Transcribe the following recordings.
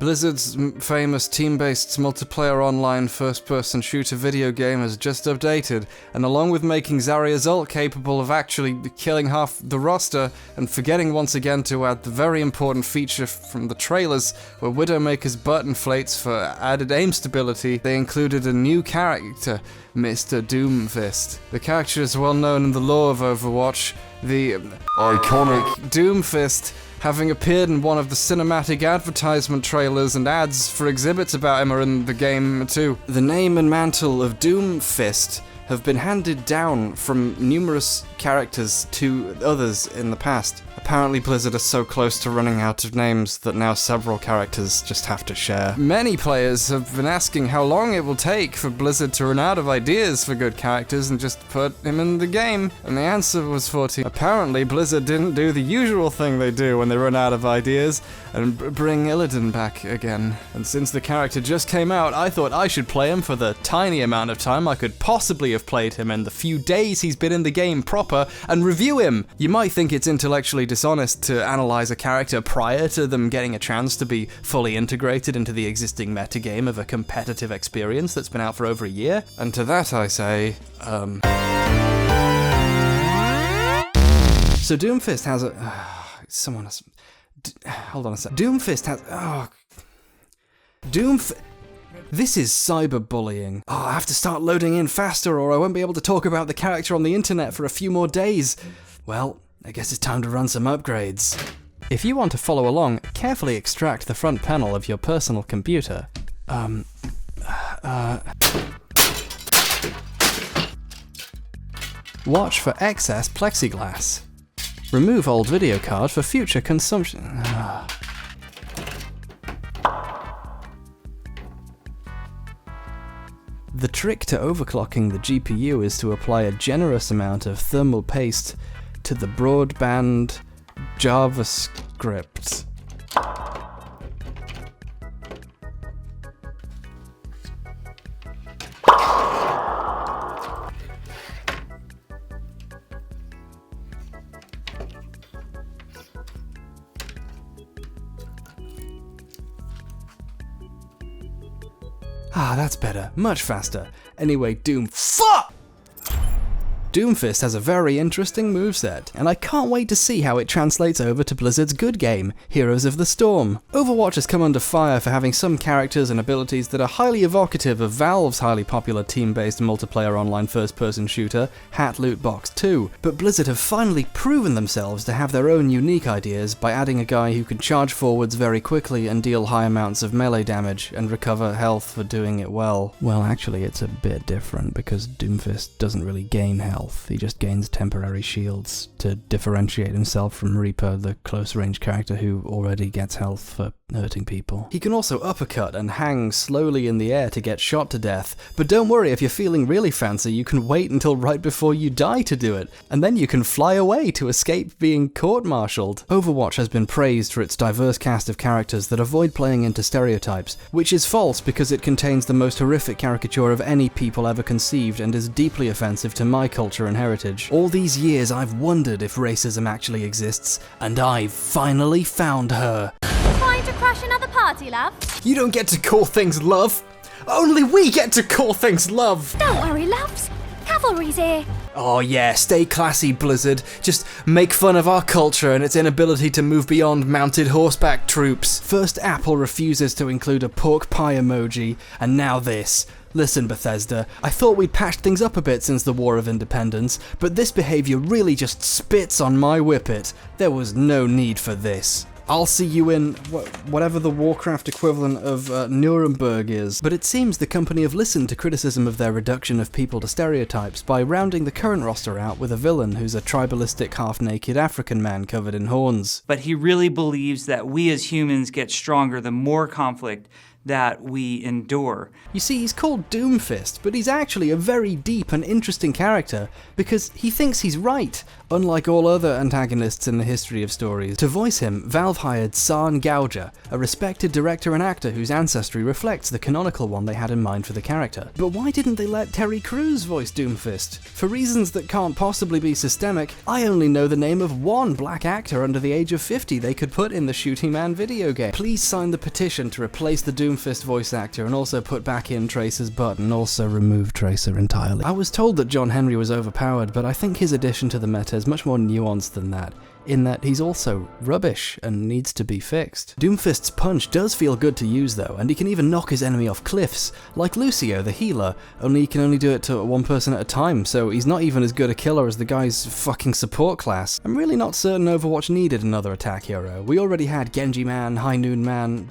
Blizzard's famous team-based multiplayer online first-person shooter video game has just updated, and along with making Zarya's ult capable of actually killing half the roster, and forgetting once again to add the very important feature from the trailers where Widowmaker's butt inflates for added aim stability, they included a new character, Mr. Doomfist. The character is well known in the lore of Overwatch, the iconic Doomfist, having appeared in one of the cinematic advertisement trailers and ads for exhibits about him are in the game too. The name and mantle of Doomfist have been handed down from numerous characters to others in the past. Apparently Blizzard is so close to running out of names that now several characters just have to share. Many players have been asking how long it will take for Blizzard to run out of ideas for good characters and just put him in the game, and the answer was 40. Apparently Blizzard didn't do the usual thing they do when they run out of ideas and bring Illidan back again. And since the character just came out, I thought I should play him for the tiny amount of time I could possibly have played him in the few days he's been in the game proper and review him. You might think it's intellectually dishonest to analyze a character prior to them getting a chance to be fully integrated into the existing metagame of a competitive experience that's been out for over a year. And to that I say, So Doomfist has a... someone has... hold on a sec. Doomfist has... This is cyberbullying. I have to start loading in faster or I won't be able to talk about the character on the internet for a few more days. Well, I guess it's time to run some upgrades. If you want to follow along, carefully extract the front panel of your personal computer. Watch for excess plexiglass. Remove old video card for future consumption. The trick to overclocking the GPU is to apply a generous amount of thermal paste to the broadband JavaScript. That's better. Much faster. Anyway, Doomfist has a very interesting moveset, and I can't wait to see how it translates over to Blizzard's good game, Heroes of the Storm. Overwatch has come under fire for having some characters and abilities that are highly evocative of Valve's highly popular team-based multiplayer online first-person shooter, Hat Loot Box 2, but Blizzard have finally proven themselves to have their own unique ideas by adding a guy who can charge forwards very quickly and deal high amounts of melee damage and recover health for doing it well. Well, actually it's a bit different because Doomfist doesn't really gain health. He just gains temporary shields to differentiate himself from Reaper, the close-range character who already gets health for hurting people. He can also uppercut and hang slowly in the air to get shot to death, but don't worry, if you're feeling really fancy, you can wait until right before you die to do it, and then you can fly away to escape being court-martialed. Overwatch has been praised for its diverse cast of characters that avoid playing into stereotypes, which is false because it contains the most horrific caricature of any people ever conceived and is deeply offensive to my culture and heritage. All these years I've wondered if racism actually exists, and I've finally found her. Trying to crash another party, love? You don't get to call things love! Only we get to call things love! Don't worry, loves. Cavalry's here. Oh yeah, stay classy, Blizzard. Just make fun of our culture and its inability to move beyond mounted horseback troops. First Apple refuses to include a pork pie emoji, and now this. Listen, Bethesda, I thought we'd patched things up a bit since the War of Independence, but this behaviour really just spits on my whippet. There was no need for this. I'll see you in whatever the Warcraft equivalent of Nuremberg is. But it seems the company have listened to criticism of their reduction of people to stereotypes by rounding the current roster out with a villain who's a tribalistic half-naked African man covered in horns. But he really believes that we as humans get stronger the more conflict that we endure. You see, he's called Doomfist, but he's actually a very deep and interesting character because he thinks he's right, unlike all other antagonists in the history of stories. To voice him, Valve hired San Gouger, a respected director and actor whose ancestry reflects the canonical one they had in mind for the character. But why didn't they let Terry Crews voice Doomfist? For reasons that can't possibly be systemic, I only know the name of one black actor under the age of 50 they could put in the Shooting Man video game. Please sign the petition to replace the Doomfist voice actor and also put back in Tracer's butt and also remove Tracer entirely. I was told that John Henry was overpowered, but I think his addition to the meta is much more nuanced than that, in that he's also rubbish and needs to be fixed. Doomfist's punch does feel good to use though, and he can even knock his enemy off cliffs, like Lucio the healer, only he can only do it to one person at a time, so he's not even as good a killer as the guy's fucking support class. I'm really not certain Overwatch needed another attack hero. We already had Genji Man, High Noon Man,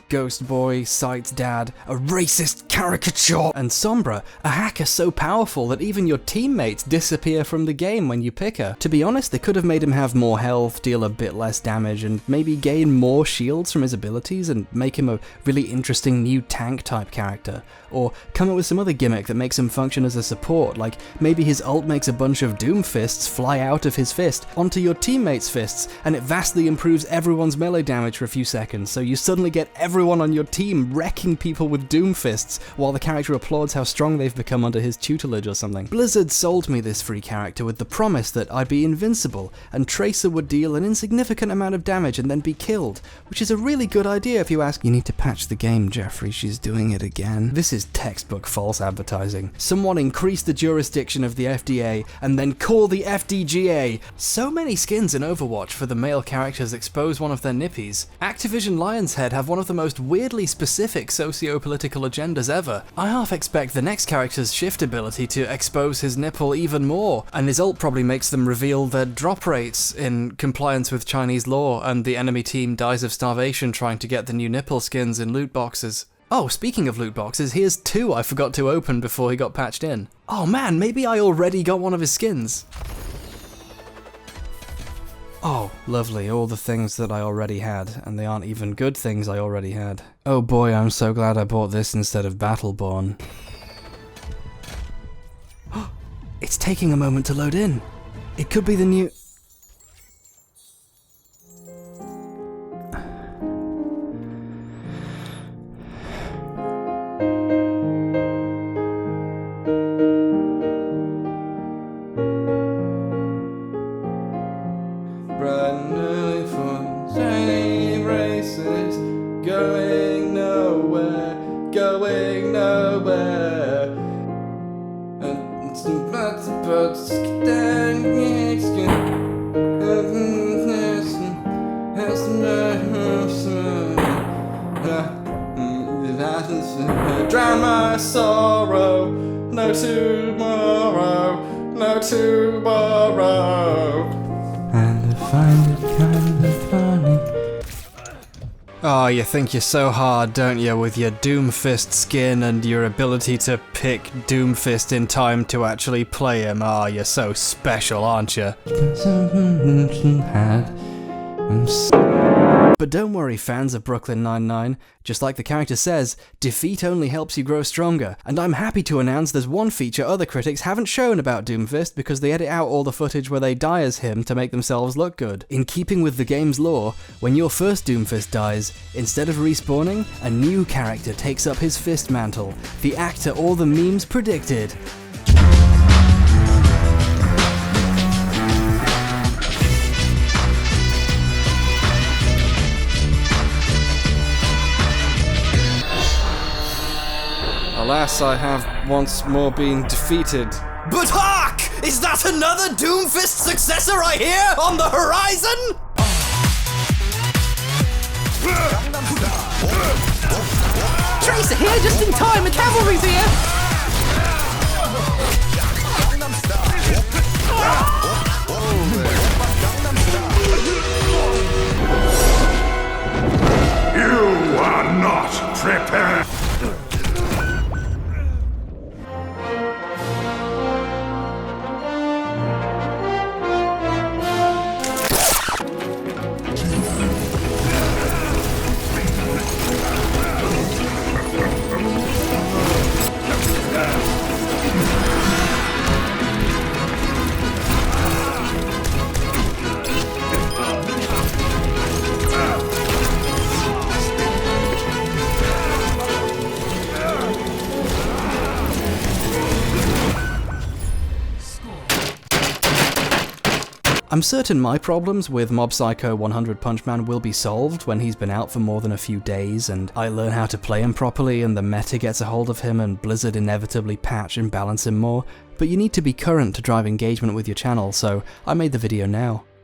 Ghost Boy, Sight's dad, a racist caricature, and Sombra, a hacker so powerful that even your teammates disappear from the game when you pick her. To be honest, they could have made him have more health, deal a bit less damage, and maybe gain more shields from his abilities and make him a really interesting new tank type character. Or come up with some other gimmick that makes him function as a support, like maybe his ult makes a bunch of Doom Fists fly out of his fist onto your teammates' fists, and it vastly improves everyone's melee damage for a few seconds, so you suddenly get everyone on your team wrecking people with Doom Fists while the character applauds how strong they've become under his tutelage or something. Blizzard sold me this free character with the promise that I'd be invincible, and Tracer would deal an insignificant amount of damage and then be killed, which is a really good idea if you ask. You need to patch the game, Jeffrey, she's doing it again. This is textbook false advertising. Someone increase the jurisdiction of the FDA and then call the FDGA. So many skins in Overwatch for the male characters expose one of their nippies. Activision Lionshead have one of the most weirdly specific socio-political agendas ever. I half expect the next character's shift ability to expose his nipple even more, and his ult probably makes them reveal their drop rates in compliance with Chinese law, and the enemy team dies of starvation trying to get the new nipple skins in loot boxes. Oh, speaking of loot boxes, here's two I forgot to open before he got patched in. Oh man, maybe I already got one of his skins. Oh, lovely, all the things that I already had, and they aren't even good things I already had. Oh boy, I'm so glad I bought this instead of Battleborn. It's taking a moment to load in. It could be the new... Brand new for same races, going nowhere, going nowhere. And it's about drown my sorrow, no tomorrow, no tomorrow. And I find it kind of funny. Oh, you think you're so hard, don't you, with your Doomfist skin and your ability to pick Doomfist in time to actually play him. Oh, you're so special, aren't you? But don't worry, fans of Brooklyn Nine-Nine. Just like the character says, defeat only helps you grow stronger. And I'm happy to announce there's one feature other critics haven't shown about Doomfist because they edit out all the footage where they die as him to make themselves look good. In keeping with the game's lore, when your first Doomfist dies, instead of respawning, a new character takes up his fist mantle. The actor all the memes predicted. Alas, I have once more been defeated. But hark! Is that another Doomfist successor I hear on the horizon? Tracer here, just in time, the cavalry's here! You are not prepared! I'm certain my problems with Mob Psycho 100 Punch Man will be solved when he's been out for more than a few days and I learn how to play him properly and the meta gets a hold of him and Blizzard inevitably patch and balance him more, but you need to be current to drive engagement with your channel, so I made the video now.